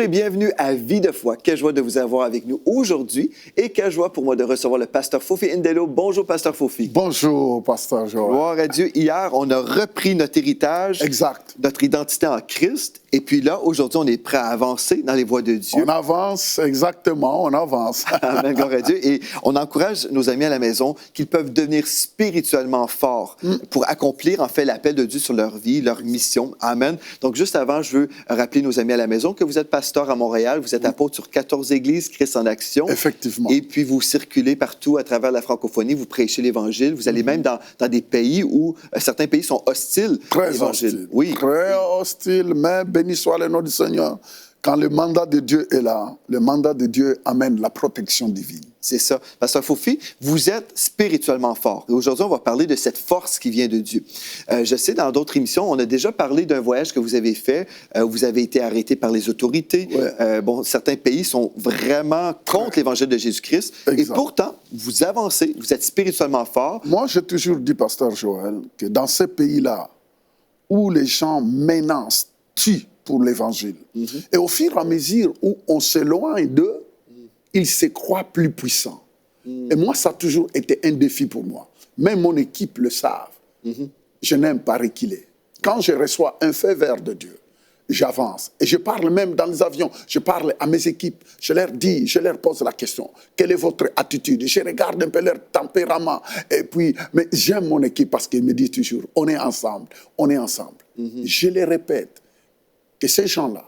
et bienvenue à Vie de foi. Quelle joie de vous avoir avec nous aujourd'hui et quelle joie pour moi de recevoir le pasteur Fofi Ndelo. Bonjour, pasteur Fofi. Bonjour, pasteur Joël. Gloire à Dieu. Hier, on a repris notre héritage, Exact. notre identité en Christ. Et puis là, aujourd'hui, on est prêt à avancer dans les voies de Dieu. On avance, exactement, on avance. Amen, gloire à Dieu. Et on encourage nos amis à la maison qu'ils peuvent devenir spirituellement forts pour accomplir, en fait, l'appel de Dieu sur leur vie, leur mission. Amen. Donc, juste avant, je veux rappeler nos amis à la maison que vous êtes pasteur à Montréal, vous êtes apôtre sur 14 églises, Christ en action. Effectivement. Et puis, vous circulez partout à travers la francophonie, vous prêchez l'Évangile. Vous allez même dans des pays où certains pays sont hostiles à Très l'Évangile. hostile. Oui. Très hostile, mais béni soit le nom du Seigneur. Quand le mandat de Dieu est là, le mandat de Dieu amène la protection divine. C'est ça. Pasteur Fofi, vous êtes spirituellement fort. Et aujourd'hui, on va parler de cette force qui vient de Dieu. Je sais, dans d'autres émissions, on a déjà parlé d'un voyage que vous avez fait. Vous avez été arrêté par les autorités. Ouais. Certains pays sont vraiment contre l'Évangile de Jésus-Christ. Exact. Et pourtant, vous avancez, vous êtes spirituellement fort. Moi, j'ai toujours dit, pasteur Joël, que dans ces pays-là, où les gens menacent, tuent pour l'Évangile, et au fur et à mesure où on s'éloigne d'eux, ils se croient plus puissants. Et moi, ça a toujours été un défi pour moi. Même mon équipe le savent. Je n'aime pas reculer. Quand je reçois un feu vert de Dieu, j'avance. Et je parle même dans les avions. Je parle à mes équipes. Je leur dis, je leur pose la question. Quelle est votre attitude? Je regarde un peu leur tempérament. Et puis, mais j'aime mon équipe parce qu'ils me disent toujours, on est ensemble, on est ensemble. Je les répète, que ces gens-là,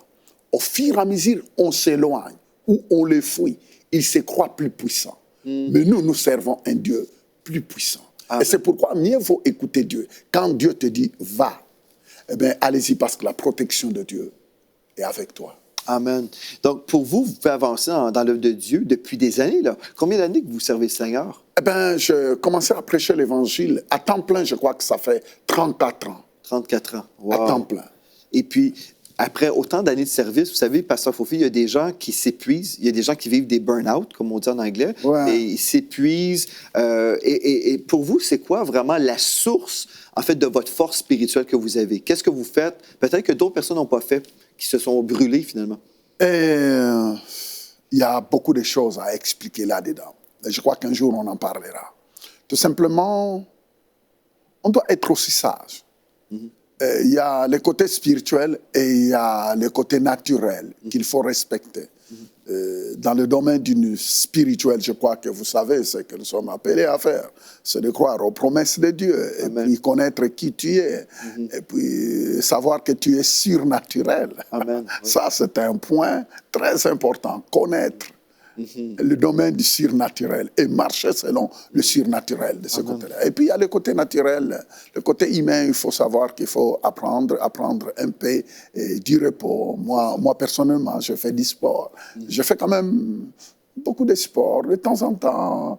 au fur et à mesure, on s'éloigne ou on les fuit, ils se croient plus puissants. Mais nous servons un Dieu plus puissant. Amen. Et c'est pourquoi mieux vaut écouter Dieu. Quand Dieu te dit « va », eh bien, allez-y parce que la protection de Dieu est avec toi. Amen. Donc, pour vous, vous pouvez avancer dans l'œuvre de Dieu depuis des années. Là. Combien d'années que vous servez le Seigneur? Eh bien, je commençais à prêcher l'Évangile à temps plein, je crois que ça fait 34 ans. 34 ans. Wow. À temps plein. Et puis, après autant d'années de service, vous savez, pasteur Fofi, il y a des gens qui s'épuisent, il y a des gens qui vivent des burn-out, comme on dit en anglais, et ils s'épuisent. Et pour vous, c'est quoi vraiment la source, en fait, de votre force spirituelle que vous avez? Qu'est-ce que vous faites? Peut-être que d'autres personnes n'ont pas fait, qui se sont brûlées, finalement. Il y a beaucoup de choses à expliquer là-dedans. Et je crois qu'un jour, on en parlera. Tout simplement, on doit être aussi sage. Il y a le côté spirituel et il y a le côté naturel qu'il faut respecter. Dans le domaine du spirituel, je crois que vous savez ce que nous sommes appelés à faire. C'est de croire aux promesses de Dieu. Amen. Et puis connaître qui tu es. Et puis savoir que tu es surnaturel. Amen. Ça, c'est un point très important. Connaître le domaine du surnaturel et marcher selon le surnaturel de ce côté-là. Et puis il y a le côté naturel, le côté humain, il faut savoir qu'il faut apprendre un peu du repos. Moi personnellement, je fais du sport. Je fais quand même beaucoup de sport de temps en temps.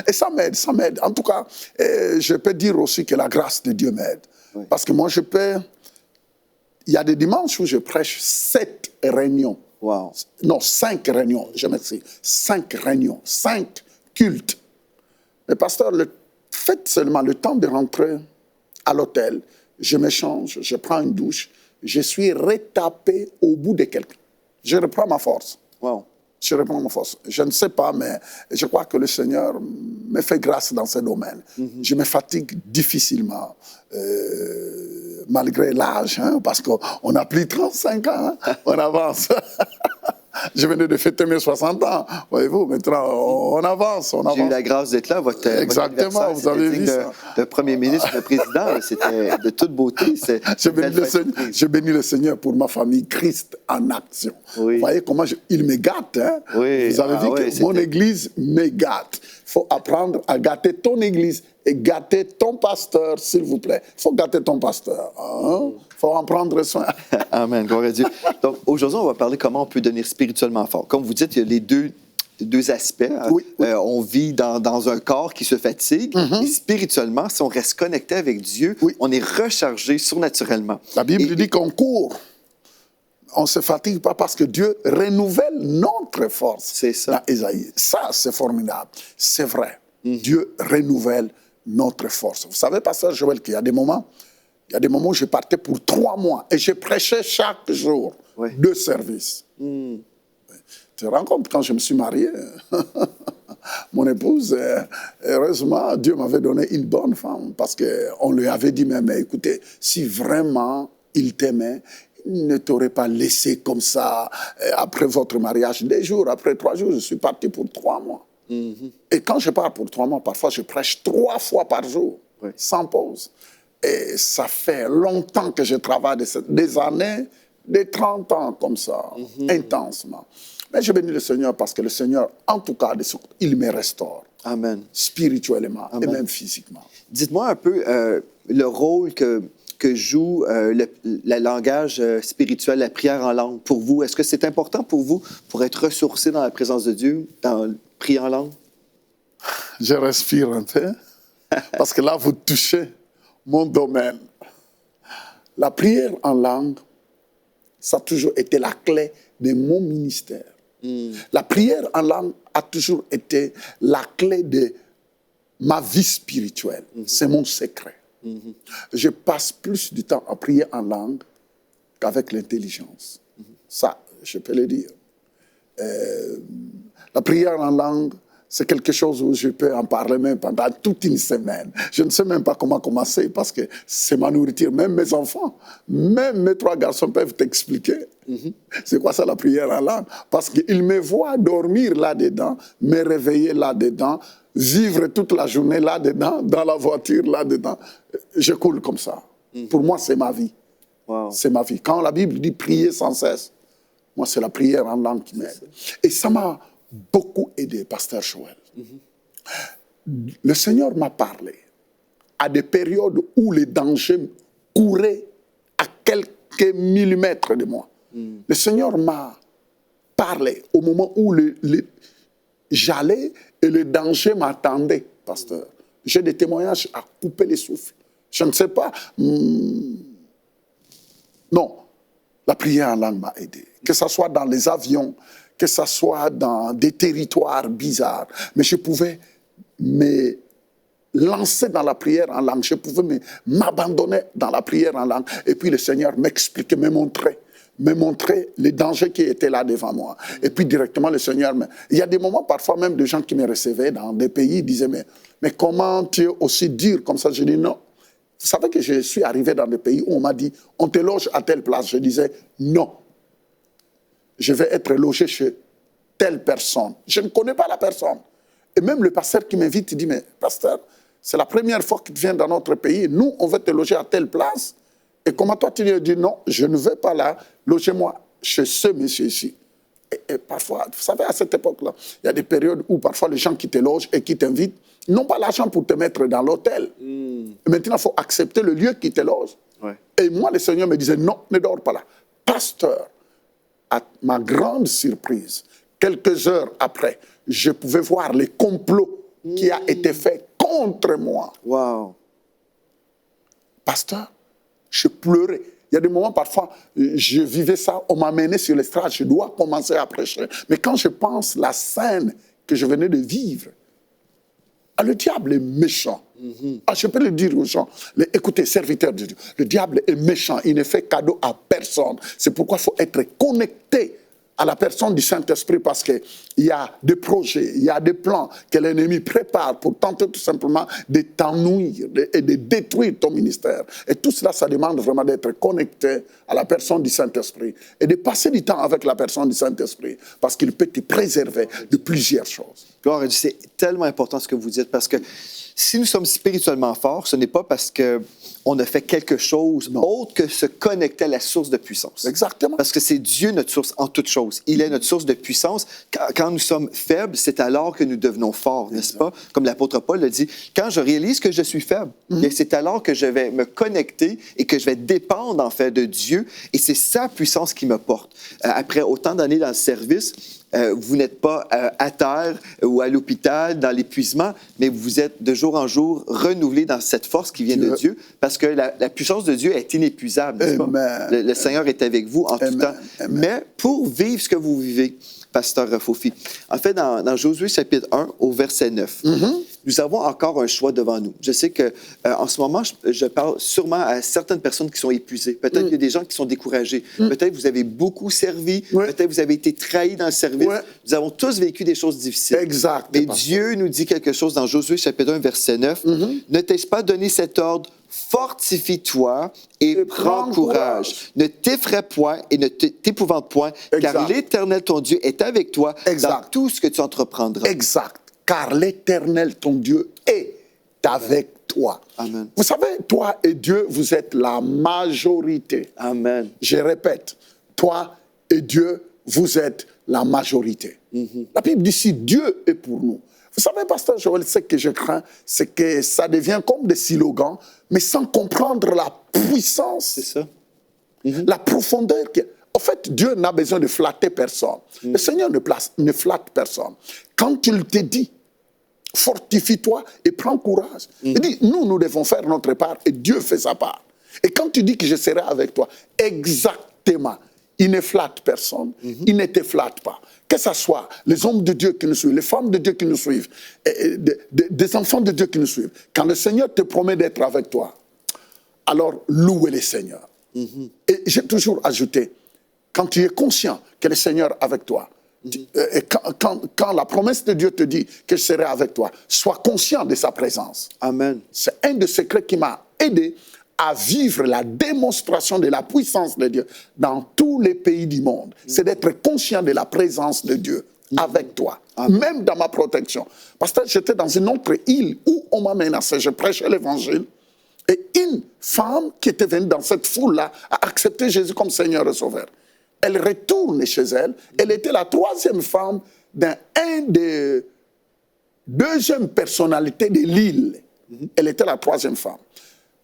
Et ça m'aide. En tout cas, je peux dire aussi que la grâce de Dieu m'aide. Parce que moi, il y a des dimanches où je prêche 7 réunions. Wow. Non, 5 réunions, je m'excuse. 5 réunions, 5 cultes. Mais pasteur, faites seulement le temps de rentrer à l'hôtel, je m'échange, je prends une douche, je suis retapé au bout de quelqu'un. Je reprends ma force. Wow. Je reprends ma force. Je ne sais pas, mais je crois que le Seigneur me fait grâce dans ce domaine. Je me fatigue difficilement, malgré l'âge, parce qu'on a plus 35 ans, on avance. Je venais de fêter mes 60 ans. Voyez-vous, maintenant, on avance. J'ai eu la grâce d'être là. Exactement, vous avez vu ça. Le premier ministre, le président, c'était de toute beauté. Je bénis le Seigneur pour ma famille, Christ en action. Oui. Vous voyez comment il me gâte. Oui. Vous avez vu que mon église me gâte. Il faut apprendre à gâter ton église et gâter ton pasteur, s'il vous plaît. Il faut gâter ton pasteur. Il faut en prendre soin. Amen, gloire à Dieu. Donc, aujourd'hui, on va parler comment on peut devenir spirituellement fort. Comme vous dites, il y a les deux aspects. Oui. On vit dans un corps qui se fatigue. Et spirituellement, si on reste connecté avec Dieu, on est rechargé surnaturellement. La Bible dit qu'on court. On ne se fatigue pas parce que Dieu renouvelle notre force. C'est ça. Dans Ésaïe. Ça, c'est formidable. C'est vrai. Dieu renouvelle notre force. Vous savez, pasteur Joël, qu'il y a des moments où je partais pour 3 mois et je prêchais chaque jour. de service. Tu te rends compte, quand je me suis marié, mon épouse, heureusement, Dieu m'avait donné une bonne femme parce qu'on lui avait dit, mais écoutez, si vraiment il t'aimait, il ne t'aurait pas laissé comme ça après votre mariage. 2 jours, après 3 jours, je suis parti pour 3 mois. Et quand je pars pour 3 mois, parfois je prêche 3 fois par jour, sans pause. Et ça fait longtemps que je travaille, des années, des 30 ans comme ça, intensement. Mais je bénis le Seigneur parce que le Seigneur, en tout cas, il me restaure. Amen. Spirituellement et même physiquement. Dites-moi un peu le rôle que joue le langage spirituel, la prière en langue pour vous. Est-ce que c'est important pour vous pour être ressourcé dans la présence de Dieu, dans prier en langue? Je respire un peu parce que là, vous touchez mon domaine. La prière en langue, ça a toujours été la clé de mon ministère. La prière en langue a toujours été la clé de ma vie spirituelle. C'est mon secret. Je passe plus du temps à prier en langue qu'avec l'intelligence. Ça, je peux le dire. La prière en langue, c'est quelque chose où je peux en parler même pendant toute une semaine. Je ne sais même pas comment commencer parce que c'est ma nourriture. Même mes enfants, même mes 3 garçons peuvent t'expliquer. C'est quoi ça la prière en langue? Parce qu'ils me voient dormir là-dedans, me réveiller là-dedans, vivre toute la journée là-dedans, dans la voiture là-dedans. Je coule comme ça. Pour moi, c'est ma vie. Wow. C'est ma vie. Quand la Bible dit prier sans cesse, moi, c'est la prière en langue qui m'aide. Et ça m'a beaucoup aidé, Pasteur Joël. Le Seigneur m'a parlé à des périodes où les dangers couraient à quelques millimètres de moi. Le Seigneur m'a parlé au moment où j'allais et le danger m'attendait, pasteur. J'ai des témoignages à couper les souffles. Je ne sais pas. Non, la prière en langue m'a aidé. Que ce soit dans les avions, que ce soit dans des territoires bizarres. Mais je pouvais me lancer dans la prière en langue. Je pouvais m'abandonner dans la prière en langue. Et puis le Seigneur m'expliquait, me montrait les dangers qui étaient là devant moi. Et puis directement le Seigneur... Il y a des moments parfois même de gens qui me recevaient dans des pays, disaient, mais comment tu es aussi dur comme ça? Je dis non. Vous savez que je suis arrivé dans des pays où on m'a dit, on te loge à telle place. Je disais non. Je vais être logé chez telle personne. Je ne connais pas la personne. Et même le pasteur qui m'invite, il dit, mais pasteur, c'est la première fois que tu viens dans notre pays. Nous, on veut te loger à telle place. Et comment toi, tu lui dis, non, je ne vais pas là, logez-moi chez ce monsieur ici. Et parfois, vous savez, à cette époque-là, il y a des périodes où parfois les gens qui te logent et qui t'invitent n'ont pas l'argent pour te mettre dans l'hôtel. Maintenant, il faut accepter le lieu qui te loge. Ouais. Et moi, le Seigneur me disait, non, ne dors pas là. Pasteur, à ma grande surprise, quelques heures après, je pouvais voir les complots qui a été fait contre moi. Wow. Pasteur, je pleurais. Il y a des moments, parfois, je vivais ça, on m'a amené sur l'estrade, je dois commencer à prêcher. Mais quand je pense la scène que je venais de vivre, le diable est méchant. Je peux le dire aux gens. Écoutez, serviteurs de Dieu, le diable est méchant. Il ne fait cadeau à personne. C'est pourquoi il faut être connecté à la personne du Saint-Esprit parce qu'il y a des projets, il y a des plans que l'ennemi prépare pour tenter tout simplement de t'ennuyer et de détruire ton ministère. Et tout cela, ça demande vraiment d'être connecté à la personne du Saint-Esprit et de passer du temps avec la personne du Saint-Esprit parce qu'il peut te préserver de plusieurs choses. Gloire à Dieu, c'est tellement important ce que vous dites parce que si nous sommes spirituellement forts, ce n'est pas parce qu'on a fait quelque chose autre que se connecter à la source de puissance. Exactement. Parce que c'est Dieu notre source en toutes choses. Il est notre source de puissance. Quand nous sommes faibles, c'est alors que nous devenons forts, n'est-ce pas? Comme l'apôtre Paul le dit, quand je réalise que je suis faible, c'est alors que je vais me connecter et que je vais dépendre en fait de Dieu. Et c'est sa puissance qui me porte. Après autant d'années dans le service, vous n'êtes pas à terre ou à l'hôpital, dans l'épuisement, mais vous êtes de jour en jour renouvelé dans cette force qui vient de Dieu, parce que la puissance de Dieu est inépuisable. Le Seigneur est avec vous en tout temps. Amen. Mais pour vivre ce que vous vivez, pasteur Fofi. En fait, dans Josué chapitre 1, au verset 9, nous avons encore un choix devant nous. Je sais que en ce moment, je parle sûrement à certaines personnes qui sont épuisées. Peut-être qu'il y a des gens qui sont découragés. Peut-être que vous avez beaucoup servi. Peut-être que vous avez été trahis dans le service. Nous avons tous vécu des choses difficiles. Exact. Mais Dieu nous dit quelque chose dans Josué chapitre 1, verset 9. Ne t'ai-je pas donné cet ordre? Fortifie-toi et prends courage. Ne t'effraie point et ne t'épouvante point, car l'Éternel, ton Dieu, est avec toi dans tout ce que tu entreprendras. Exact. Car l'Éternel, ton Dieu, est avec toi. Amen. Vous savez, toi et Dieu, vous êtes la majorité. Amen. Je répète, toi et Dieu, vous êtes la majorité. La Bible dit, si Dieu est pour nous. Vous savez, pasteur Joël, ce que je crains, c'est que ça devient comme des slogans, mais sans comprendre la puissance, c'est ça. La profondeur. En fait, Dieu n'a besoin de flatter personne. Le Seigneur ne flatte personne. Quand il te dit, fortifie-toi et prends courage. Il dit, nous devons faire notre part et Dieu fait sa part. Et quand tu dis que je serai avec toi, exactement, il ne flatte personne, il ne te flatte pas. Que ce soit les hommes de Dieu qui nous suivent, les femmes de Dieu qui nous suivent, des enfants de Dieu qui nous suivent. Quand le Seigneur te promet d'être avec toi, alors louez le Seigneur. Et j'ai toujours ajouté, quand tu es conscient que le Seigneur est avec toi, et quand la promesse de Dieu te dit que je serai avec toi, sois conscient de sa présence. Amen. C'est un des secrets qui m'a aidé à vivre la démonstration de la puissance de Dieu dans tous les pays du monde. C'est d'être conscient de la présence de Dieu avec toi, même dans ma protection. Parce que j'étais dans une autre île où on m'a menacé, je prêchais l'évangile, et une femme qui était venue dans cette foule-là a accepté Jésus comme Seigneur et Sauveur. Elle retourne chez elle, elle était la troisième femme d'un des deuxièmes personnalités de l'île. Elle était la troisième femme.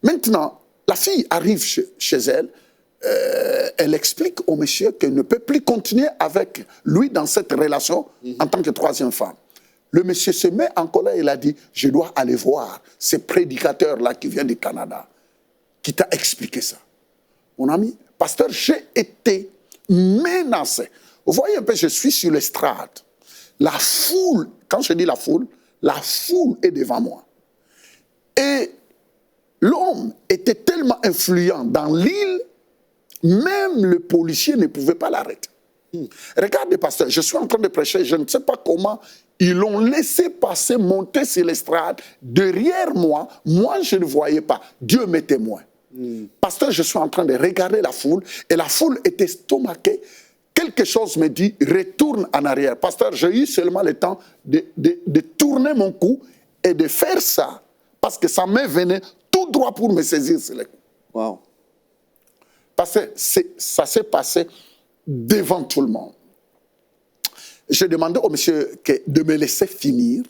Maintenant, la fille arrive chez elle, elle explique au monsieur qu'elle ne peut plus continuer avec lui dans cette relation en tant que troisième femme. Le monsieur se met en colère, il a dit, je dois aller voir ce prédicateur-là qui vient du Canada, qui t'a expliqué ça. Mon ami, pasteur, j'ai été menacé. Vous voyez un peu, je suis sur l'estrade. La foule, quand je dis la foule est devant moi. Et l'homme était tellement influent dans l'île, même le policier ne pouvait pas l'arrêter. Regardez, pasteur, je suis en train de prêcher, je ne sais pas comment, ils l'ont laissé passer, monter sur l'estrade, derrière moi, je ne voyais pas, Dieu m'est témoin. Pasteur, je suis en train de regarder la foule, et la foule était estomaquée. Quelque chose me dit, retourne en arrière. Pasteur, j'ai eu seulement le temps de tourner mon cou et de faire ça, parce que sa main venait tout droit pour me saisir sur le cou. Wow. Parce que ça s'est passé devant tout le monde. J'ai demandé au monsieur de me laisser finir.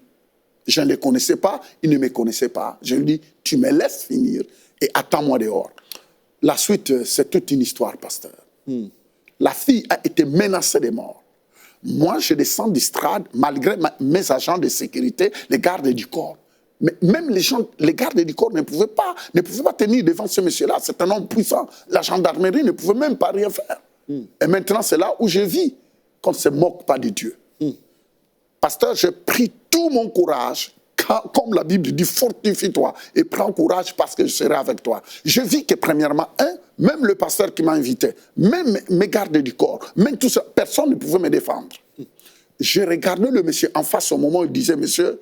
Je ne le connaissais pas, il ne me connaissait pas. Je lui ai dit, tu me laisses finir et attends-moi dehors. La suite, c'est toute une histoire, pasteur. La fille a été menacée de mort. Moi, je descends du strade, malgré mes agents de sécurité, les gardes du corps. Mais même les gardes du corps ne pouvaient pas tenir devant ce monsieur-là. C'est un homme puissant. La gendarmerie ne pouvait même pas rien faire. Et maintenant, c'est là où je vis, qu'on ne se moque pas de Dieu. Pasteur, j'ai pris tout mon courage, comme la Bible dit, fortifie-toi et prends courage parce que je serai avec toi. Je vis que premièrement, même le pasteur qui m'a invité, même mes gardes du corps, même tout ça, personne ne pouvait me défendre. J'ai regardé le monsieur en face au moment où il disait, monsieur,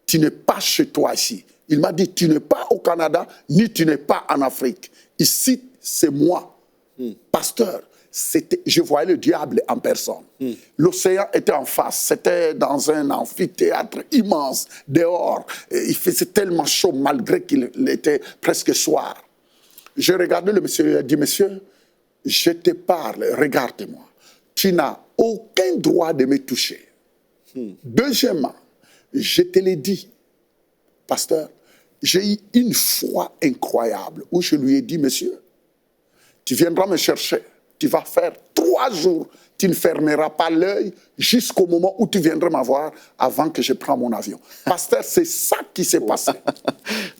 tu n'es pas chez toi ici. Il m'a dit, tu n'es pas au Canada, ni tu n'es pas en Afrique. Ici, c'est moi. Pasteur, je voyais le diable en personne. L'océan était en face. C'était dans un amphithéâtre immense, dehors. Et il faisait tellement chaud, malgré qu'il était presque soir. J'ai regardé le monsieur, il a dit, monsieur, je te parle, regarde-moi. Tu n'as aucun droit de me toucher. Deuxièmement, je te l'ai dit, pasteur, j'ai eu une foi incroyable où je lui ai dit, monsieur, tu viendras me chercher, tu vas faire 3 jours, tu ne fermeras pas l'œil jusqu'au moment où tu viendras m'avoir avant que je prenne mon avion. Pasteur, c'est ça qui s'est passé.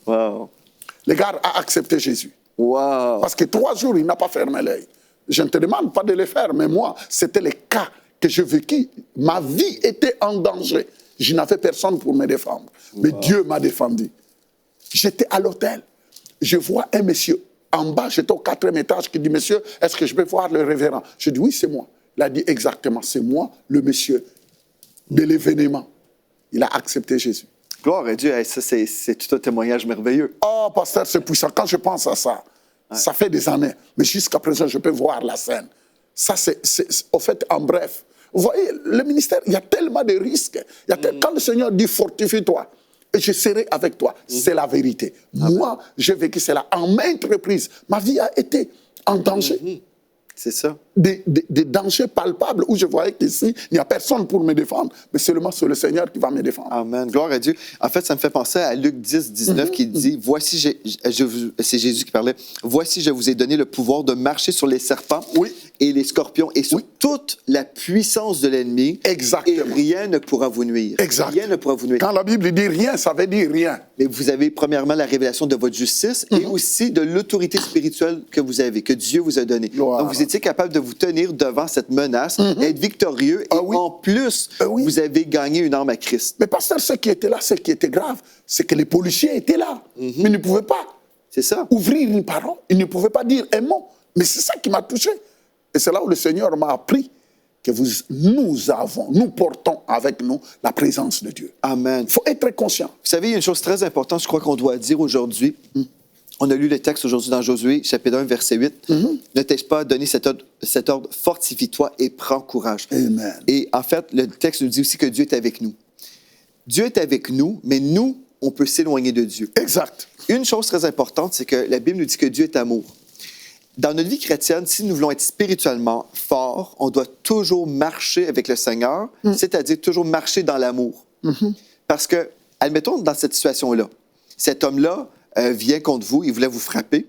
Wow. Le gars a accepté Jésus. Wow. Parce que 3 jours, il n'a pas fermé l'œil. Je ne te demande pas de le faire, mais moi, c'était le cas que je vécus, ma vie était en danger. Je n'avais personne pour me défendre. Mais Dieu m'a défendu. J'étais à l'hôtel. Je vois un monsieur en bas, j'étais au 4e étage, qui dit, monsieur, est-ce que je peux voir le révérend? Je dis, oui, c'est moi. Il a dit exactement, c'est moi, le monsieur de l'événement. Il a accepté Jésus. Gloire à Dieu, ça c'est tout un témoignage merveilleux. Oh, pasteur, c'est puissant. Quand je pense à ça, ça fait des années, mais jusqu'à présent, je peux voir la scène. Ça, c'est au fait, en bref. Vous voyez, le ministère, il y a tellement de risques. Quand le Seigneur dit, fortifie-toi, et je serai avec toi, c'est la vérité. Moi, j'ai vécu cela en maintes reprises. Ma vie a été en danger. C'est ça. Des dangers palpables où je voyais qu'ici, il n'y a personne pour me défendre, mais seulement c'est le Seigneur qui va me défendre. Amen. Gloire à Dieu. En fait, ça me fait penser à Luc 10, 19 qui dit, voici, c'est Jésus qui parlait, voici, je vous ai donné le pouvoir de marcher sur les serpents et les scorpions et sur toute la puissance de l'ennemi. Exactement. Et rien ne pourra vous nuire. Exact. Rien ne pourra vous nuire. Quand la Bible dit rien, ça veut dire rien. Mais vous avez premièrement la révélation de votre justice et aussi de l'autorité spirituelle que vous avez, que Dieu vous a donnée. Donc, vous étiez capable de vous tenir devant cette menace, être victorieux et en plus, vous avez gagné une arme à Christ. Mais pasteur, ce qui était là, ce qui était grave, c'est que les policiers étaient là. Mais ils ne pouvaient pas ouvrir une parole. Ils ne pouvaient pas dire un mot. Mais c'est ça qui m'a touché. Et c'est là où le Seigneur m'a appris que nous portons avec nous la présence de Dieu. Amen. Il faut être conscient. Vous savez, il y a une chose très importante, je crois qu'on doit dire aujourd'hui. On a lu le texte aujourd'hui dans Josué, chapitre 1, verset 8. Ne t'ai-je pas donné cet ordre, fortifie-toi et prends courage. Amen. Et en fait, le texte nous dit aussi que Dieu est avec nous. Dieu est avec nous, mais nous, on peut s'éloigner de Dieu. Exact. Une chose très importante, c'est que la Bible nous dit que Dieu est amour. Dans notre vie chrétienne, si nous voulons être spirituellement forts, on doit toujours marcher avec le Seigneur, c'est-à-dire toujours marcher dans l'amour. Parce que, admettons, dans cette situation-là, cet homme-là vient contre vous, il voulait vous frapper,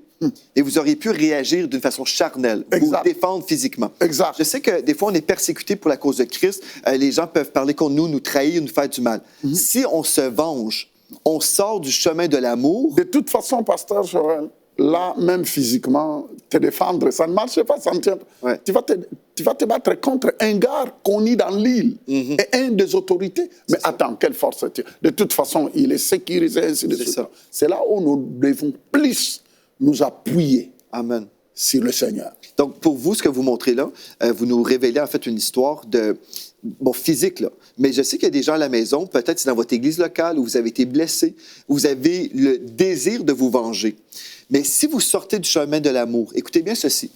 et vous auriez pu réagir d'une façon charnelle, vous défendre physiquement. Exact. Je sais que des fois, on est persécuté pour la cause de Christ. Les gens peuvent parler contre nous trahir, nous faire du mal. Si on se venge, on sort du chemin de l'amour. De toute façon, pasteur Joël, là, même physiquement, te défendre, ça ne marche pas, ça ne tient pas. Tu vas te battre contre un gars connu dans l'île et un des autorités. Mais attends, quelle force tu as? De toute façon, il est sécurisé, ainsi de suite. C'est là où nous devons plus nous appuyer sur le Seigneur. Donc, pour vous, ce que vous montrez là, vous nous révélez en fait une histoire physique, là. Mais je sais qu'il y a des gens à la maison, peut-être c'est dans votre église locale, où vous avez été blessé, où vous avez le désir de vous venger. Mais si vous sortez du chemin de l'amour, écoutez bien ceci.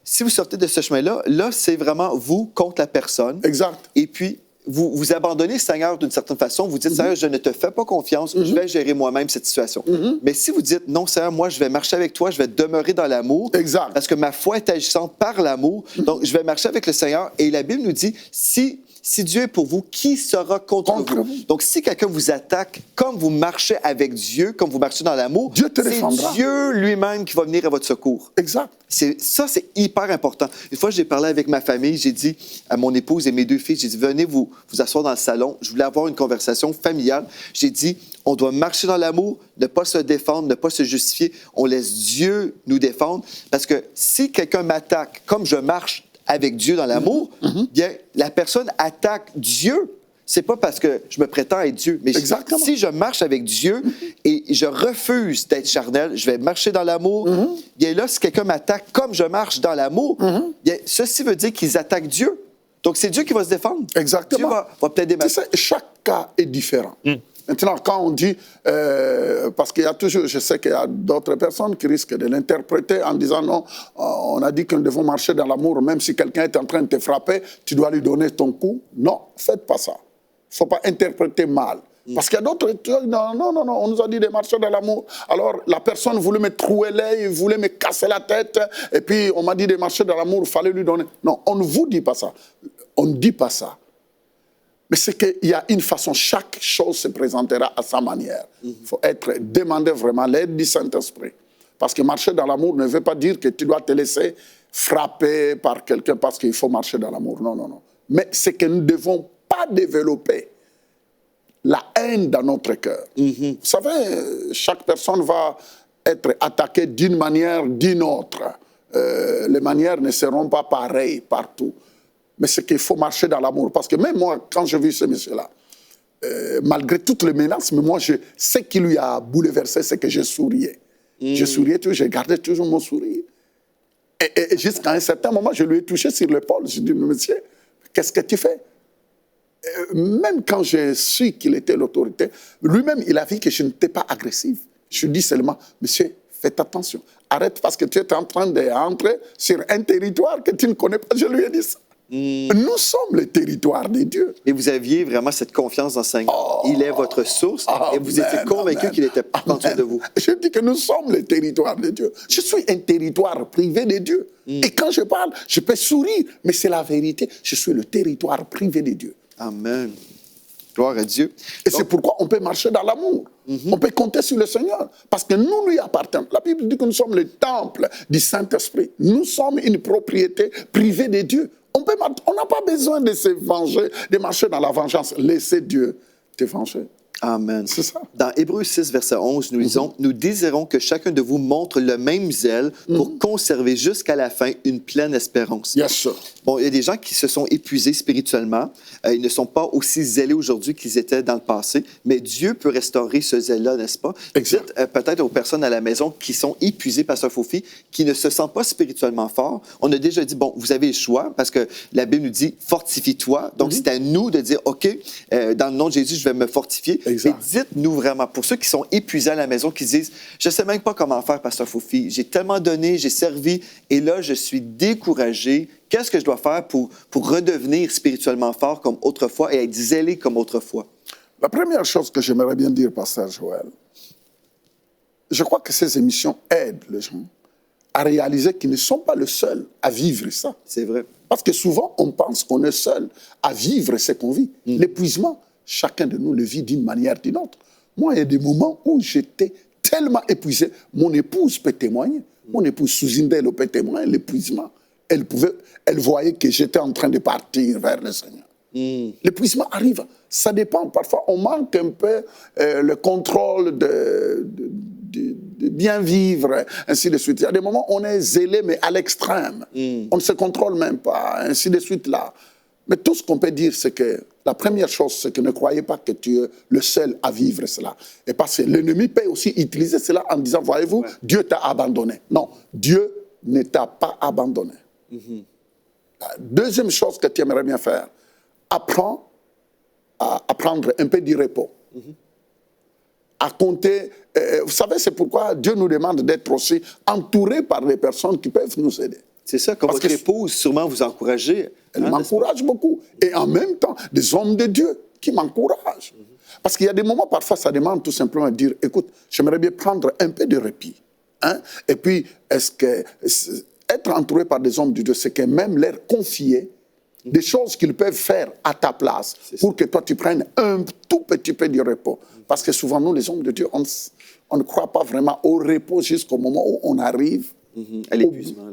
Si vous sortez de ce chemin-là, là, c'est vraiment vous contre la personne. Exact. Et puis, vous abandonnez le Seigneur d'une certaine façon. Vous dites, Seigneur, je ne te fais pas confiance, je vais gérer moi-même cette situation. Mais si vous dites, non, Seigneur, moi, je vais marcher avec toi, je vais demeurer dans l'amour. Exact. Parce que ma foi est agissante par l'amour. Donc, je vais marcher avec le Seigneur. Et la Bible nous dit, si Dieu est pour vous, qui sera contre vous? Donc, si quelqu'un vous attaque, comme vous marchez avec Dieu, comme vous marchez dans l'amour, Dieu te défendra. C'est Dieu lui-même qui va venir à votre secours. Exact. Ça, c'est hyper important. Une fois, j'ai parlé avec ma famille, j'ai dit à mon épouse et mes 2 filles, j'ai dit, venez vous asseoir dans le salon. Je voulais avoir une conversation familiale. J'ai dit, on doit marcher dans l'amour, ne pas se défendre, ne pas se justifier. On laisse Dieu nous défendre. Parce que si quelqu'un m'attaque comme je marche avec Dieu dans l'amour, bien, la personne attaque Dieu. C'est pas parce que je me prétends être Dieu, mais si je marche avec Dieu et je refuse d'être charnel, je vais marcher dans l'amour, bien là, si quelqu'un m'attaque comme je marche dans l'amour, bien, ceci veut dire qu'ils attaquent Dieu. Donc, c'est Dieu qui va se défendre. Exactement. Dieu va peut-être débattre. Chaque cas est différent. Maintenant, quand on dit, parce qu'il y a toujours, je sais qu'il y a d'autres personnes qui risquent de l'interpréter en disant non, on a dit que nous devons marcher dans l'amour, même si quelqu'un est en train de te frapper, tu dois lui donner ton coup. Non, faites pas ça. Il ne faut pas interpréter mal. Parce qu'il y a d'autres qui disent non, on nous a dit de marcher dans l'amour. Alors la personne voulait me trouer l'œil, voulait me casser la tête, et puis on m'a dit de marcher dans l'amour, il fallait lui donner. Non, on ne vous dit pas ça. On ne dit pas ça. Mais c'est qu'il y a une façon, chaque chose se présentera à sa manière. Il faut demander vraiment l'aide du Saint-Esprit. Parce que marcher dans l'amour ne veut pas dire que tu dois te laisser frapper par quelqu'un parce qu'il faut marcher dans l'amour. Non. Mais c'est que nous ne devons pas développer la haine dans notre cœur. Vous savez, chaque personne va être attaquée d'une manière, d'une autre. Les manières ne seront pas pareilles partout. mais c'est qu'il faut marcher dans l'amour. Parce que même moi, quand j'ai vu ce monsieur-là, malgré toutes les menaces, mais moi, ce qui lui a bouleversé, c'est que je souriais. Je souriais toujours, je gardais toujours mon sourire. Et jusqu'à un certain moment, je lui ai touché sur l'épaule. Je lui ai dit, monsieur, qu'est-ce que tu fais? Même quand j'ai su qu'il était l'autorité, lui-même, il a vu que je n'étais pas agressif. Je lui dis seulement, monsieur, faites attention. Arrête parce que tu es en train d'entrer sur un territoire que tu ne connais pas. Je lui ai dit ça. Nous sommes le territoire de Dieu. Et vous aviez vraiment cette confiance dans le Seigneur. Il est votre source et vous étiez convaincu qu'il était en dessous de vous. Je dis que nous sommes le territoire de Dieu. Je suis un territoire privé de Dieu. Et quand je parle, je peux sourire, mais c'est la vérité. Je suis le territoire privé de Dieu. Amen. Gloire à Dieu. Et c'est pourquoi on peut marcher dans l'amour. On peut compter sur le Seigneur. Parce que nous lui appartenons. La Bible dit que nous sommes le temple du Saint-Esprit. Nous sommes une propriété privée de Dieu. On n'a pas besoin de se venger, de marcher dans la vengeance. Laissez Dieu te venger. Amen. C'est ça. Dans Hébreux 6, verset 11, nous lisons « Nous désirons que chacun de vous montre le même zèle pour conserver jusqu'à la fin une pleine espérance. » Yes, sir. Bon, il y a des gens qui se sont épuisés spirituellement. Ils ne sont pas aussi zélés aujourd'hui qu'ils étaient dans le passé, mais Dieu peut restaurer ce zèle-là, n'est-ce pas? Exact. Dites peut-être aux personnes à la maison qui sont épuisées, Pasteur Fofi, qui ne se sentent pas spirituellement forts. On a déjà dit, bon, vous avez le choix, parce que la Bible nous dit « fortifie-toi ». Donc, c'est à nous de dire « OK, dans le nom de Jésus, je vais me fortifier ». Et dites-nous vraiment, pour ceux qui sont épuisés à la maison, qui disent « Je ne sais même pas comment faire, Pasteur Fofi. J'ai tellement donné, j'ai servi, et là, je suis découragé. Qu'est-ce que je dois faire pour redevenir spirituellement fort comme autrefois et être zélé comme autrefois? » La première chose que j'aimerais bien dire, Pasteur Joël, je crois que ces émissions aident les gens à réaliser qu'ils ne sont pas les seuls à vivre ça. C'est vrai. Parce que souvent, on pense qu'on est seul à vivre ce qu'on vit. L'épuisement, chacun de nous le vit d'une manière ou d'une autre. Moi, il y a des moments où j'étais tellement épuisé. Mon épouse peut témoigner. Mon épouse Souzindel peut témoigner l'épuisement. Elle voyait que j'étais en train de partir vers le Seigneur. L'épuisement arrive. Ça dépend. Parfois, on manque un peu le contrôle de bien vivre, ainsi de suite. Il y a des moments où on est zélé, mais à l'extrême. On ne se contrôle même pas, ainsi de suite là. Mais tout ce qu'on peut dire, c'est que la première chose, c'est que ne croyez pas que tu es le seul à vivre cela. Et parce que l'ennemi peut aussi utiliser cela en disant, voyez-vous, Dieu t'a abandonné. Non, Dieu ne t'a pas abandonné. La deuxième chose que tu aimerais bien faire, apprends à prendre un peu de repos. À compter. Vous savez, c'est pourquoi Dieu nous demande d'être aussi entourés par des personnes qui peuvent nous aider. C'est ça, comme votre épouse sûrement vous encourager. Elle m'encourage beaucoup. Et en même temps, des hommes de Dieu qui m'encouragent. Parce qu'il y a des moments, parfois, ça demande tout simplement de dire, écoute, j'aimerais bien prendre un peu de répit. Hein? Et puis, être entouré par des hommes de Dieu, c'est que même leur confier des choses qu'ils peuvent faire à ta place pour que toi, tu prennes un tout petit peu de repos. Parce que souvent, nous, les hommes de Dieu, on ne croit pas vraiment au repos jusqu'au moment où on arrive à l'épuisement.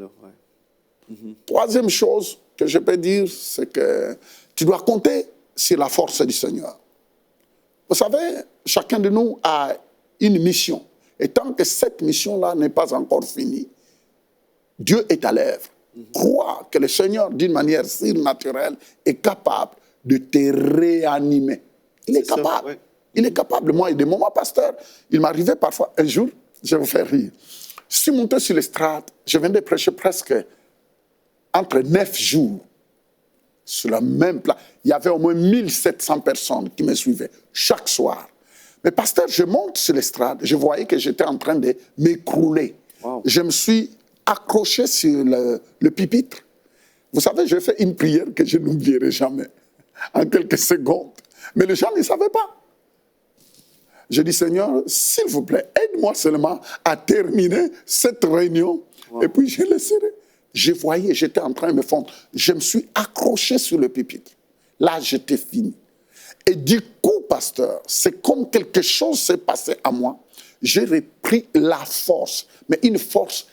Troisième chose que je peux dire, c'est que tu dois compter sur la force du Seigneur. Vous savez, chacun de nous a une mission. Et tant que cette mission-là n'est pas encore finie, Dieu est à l'œuvre. Crois que le Seigneur, d'une manière surnaturelle, est capable de te réanimer. Il est capable. Ça, ouais. Il est capable. Moi, il y a des moments, pasteur, il m'arrivait parfois, un jour, je vais vous faire rire. Je suis monté sur l'estrade, je venais de prêcher presque entre 9 jours sur la même place. Il y avait au moins 1700 personnes qui me suivaient chaque soir. Mais pasteur, je monte sur l'estrade, je voyais que j'étais en train de m'écrouler. Wow. Je me suis accroché sur le pupitre. Vous savez, j'ai fait une prière que je n'oublierai jamais, en quelques secondes. Mais les gens ne savaient pas. Je dis, Seigneur, s'il vous plaît, aide-moi seulement à terminer cette réunion. Wow. Et puis je laisserai. Je voyais, j'étais en train de me fondre. Je me suis accroché sur le pupitre. Là, j'étais fini. Et du coup, pasteur, c'est comme quelque chose s'est passé à moi. J'ai repris la force, mais une force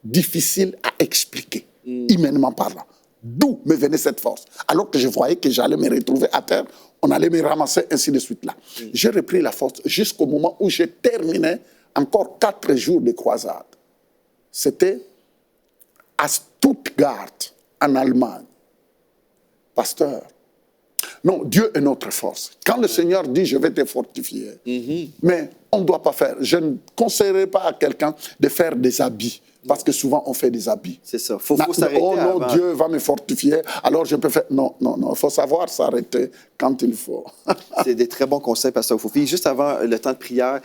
difficile à expliquer, humainement parlant. D'où me venait cette force? Alors que je voyais que j'allais me retrouver à terre, on allait me ramasser, ainsi de suite là. J'ai repris la force jusqu'au moment où j'ai terminé encore 4 jours de croisade. C'était à Stuttgart, en Allemagne. pasteur, non, Dieu est notre force. Quand le Seigneur dit, je vais te fortifier, mais on ne doit pas faire. Je ne conseillerais pas à quelqu'un de faire des habits. Parce que souvent, on fait des habits. C'est ça. Faut s'arrêter oh non, avant. Dieu va me fortifier, alors je peux faire... Non, non, non. Il faut savoir s'arrêter quand il faut. C'est des très bons conseils, Pasteur Fofi. Juste avant le temps de prière,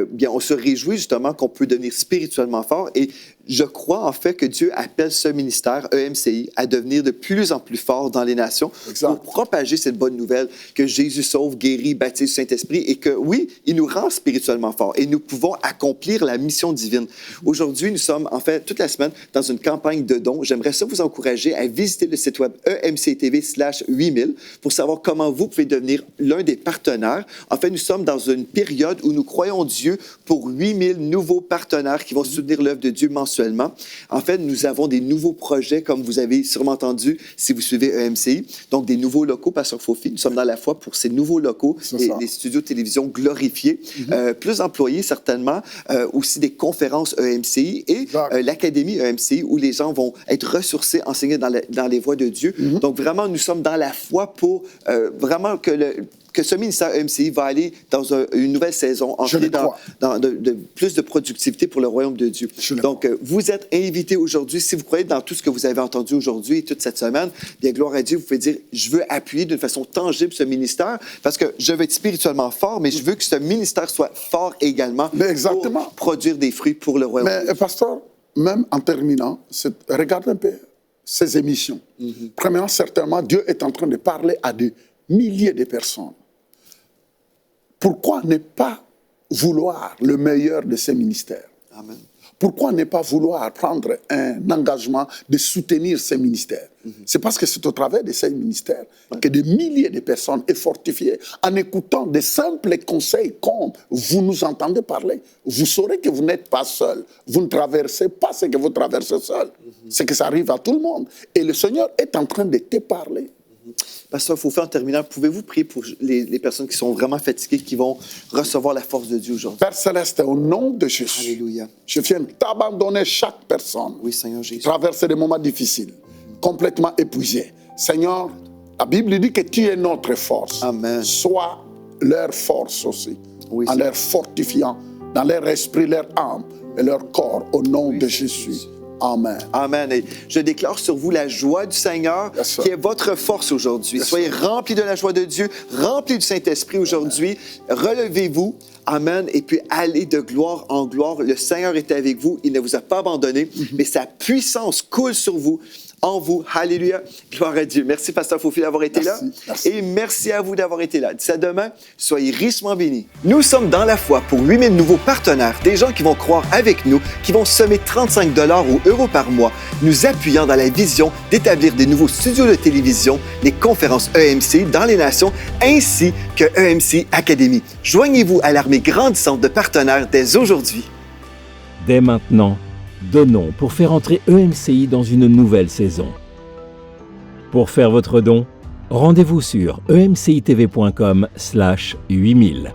bien, on se réjouit justement qu'on peut devenir spirituellement fort. Et je crois en fait que Dieu appelle ce ministère, EMCI, à devenir de plus en plus fort dans les nations pour propager cette bonne nouvelle que Jésus sauve, guérit, baptise Saint-Esprit et que, oui, il nous rend spirituellement forts et nous pouvons accomplir la mission divine. Aujourd'hui, nous sommes, en fait, toute la semaine, dans une campagne de dons. J'aimerais ça vous encourager à visiter le site web emctv/8000 pour savoir comment vous pouvez devenir l'un des partenaires. En fait, nous sommes dans une période où nous croyons Dieu pour 8000 nouveaux partenaires qui vont soutenir l'œuvre de Dieu mensuellement. En fait, nous avons des nouveaux projets, comme vous avez sûrement entendu si vous suivez EMCI. Donc, des nouveaux locaux, Pasteur Fofi. Nous sommes dans la foi pour ces nouveaux locaux, des studios de télévision glorifiés, plus d'employés certainement, aussi des conférences EMCI et l'académie EMCI où les gens vont être ressourcés, enseignés dans les voies de Dieu. Donc, vraiment, nous sommes dans la foi pour vraiment que ce ministère EMCI va aller dans une nouvelle saison, entrer dans plus de productivité pour le royaume de Dieu. Donc, vous êtes invités aujourd'hui, si vous croyez dans tout ce que vous avez entendu aujourd'hui et toute cette semaine, bien, gloire à Dieu, vous pouvez dire, je veux appuyer d'une façon tangible ce ministère parce que je veux être spirituellement fort, mais je veux que ce ministère soit fort également pour produire des fruits pour le royaume de Dieu. Mais, pasteur, même en terminant, regardez un peu ces émissions. Premièrement, certainement, Dieu est en train de parler à des milliers de personnes. Pourquoi ne pas vouloir le meilleur de ces ministères? Amen. Pourquoi ne pas vouloir prendre un engagement de soutenir ces ministères? C'est parce que c'est au travers de ces ministères que des milliers de personnes sont fortifiées en écoutant des simples conseils comme vous nous entendez parler. Vous saurez que vous n'êtes pas seul. Vous ne traversez pas ce que vous traversez seul. C'est que ça arrive à tout le monde. Et le Seigneur est en train de te parler. Pasteur Fofi, en terminant, pouvez-vous prier pour les personnes qui sont vraiment fatiguées, qui vont recevoir la force de Dieu aujourd'hui? Père Céleste, au nom de Jésus, Alléluia. Je viens t'abandonner chaque personne qui traverse des moments difficiles, complètement épuisée. Seigneur, la Bible dit que tu es notre force. Amen. Sois leur force aussi, en leur fortifiant, dans leur esprit, leur âme et leur corps, au nom de Jésus. Amen. Amen. Et je déclare sur vous la joie du Seigneur qui est votre force aujourd'hui. Soyez remplis de la joie de Dieu, remplis du Saint-Esprit aujourd'hui. Relevez-vous. Amen. Et puis allez de gloire en gloire. Le Seigneur est avec vous. Il ne vous a pas abandonné, mais sa puissance coule sur vous. En vous. Alléluia. Gloire à Dieu. Merci, Pasteur Fofi, d'avoir été là. Merci. Et merci à vous d'avoir été là. D'ici à demain, soyez richement bénis. Nous sommes dans la foi pour 8000 nouveaux partenaires, des gens qui vont croire avec nous, qui vont semer 35 $ ou euros par mois, nous appuyant dans la vision d'établir des nouveaux studios de télévision, les conférences EMCI dans les nations, ainsi que EMCI Academy. Joignez-vous à l'armée grandissante de partenaires dès aujourd'hui. Dès maintenant, donnons pour faire entrer EMCI dans une nouvelle saison. Pour faire votre don, rendez-vous sur emcitv.com/8000.